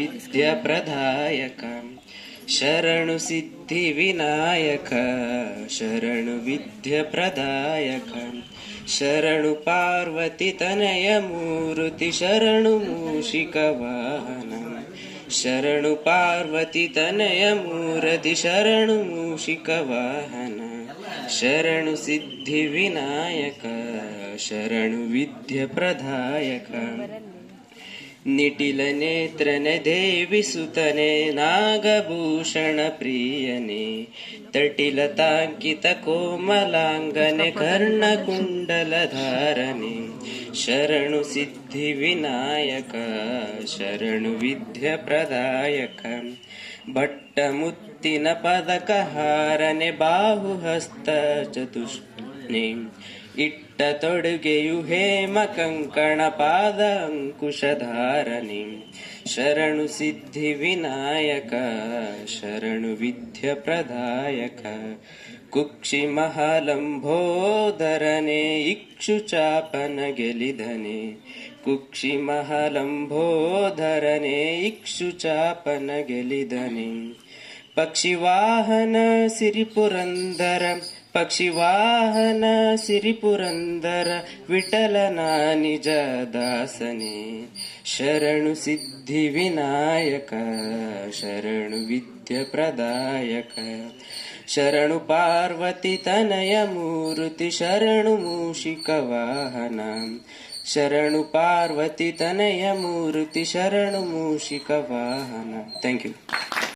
विद्याप्रदायक शरणु सिद्धिविनायक शरणु विद्याप्रदायक शरणु पार्वतीतनय मूर्ति शरणु मूषिकवाहन शरणु पार्वतीतनय मूर्ति शरणु मूषिकवाहन शरणु सिद्धिविनायक शरणु विद्याप्रदायक निटिल नेत्रने देवी सुतने नागभूषण प्रियने तटिलतांकित कोमलांगने कर्णकुंडल धारने शरणु सिद्धिविनायक शरणु विद्याप्रदायक भट्टमुत्तिन पदकहारने बाहुहस्त चतुष्णे इट्ट ತೊಡುಗೆಯು ಹೇಮ ಕಂಕಣ ಪಾದ ಅಂಕುಶಧಾರಣಿ ಶರಣು ಸಿದ್ಧಿ ವಿನಾಯಕ ಶರಣು ವಿದ್ಯಾಪ್ರದಾಯಕ ಕುಕ್ಷಿ ಮಹಾಲಂಬೋದರನೆ ಇಕ್ಷು ಚಾಪನ ಗೆಲಿದನೆ ಕುಕ್ಷಿ ಮಹಾಲಂಬೋದರನೆ ಇಕ್ಷು ಚಾಪನ ಗೆಲಿದನೆ ಪಕ್ಷಿವಾಹನ ಸಿರಿಪುರಂದರ ಪಕ್ಷಿವಾಹನ ಸಿರಿಪುರಂದರ ವಿಠಲನ ನಿಜ ದಾಸನೆ ಶರಣು ಸಿದ್ಧಿ ವಿನಾಯಕ ಶರಣು ವಿದ್ಯಾಪ್ರದಾಯಕ ಶರಣು ಪಾರ್ವತಿ ತನಯ ಮೂರ್ತಿ ಶರಣು ಮೂಷಿಕ ವಾಹನ ಶರಣು ಪಾರ್ವತಿ ತನಯ ಮೂರ್ತಿ ಶರಣು ಮೂಷಿಕ ವಾಹನ. Thank you.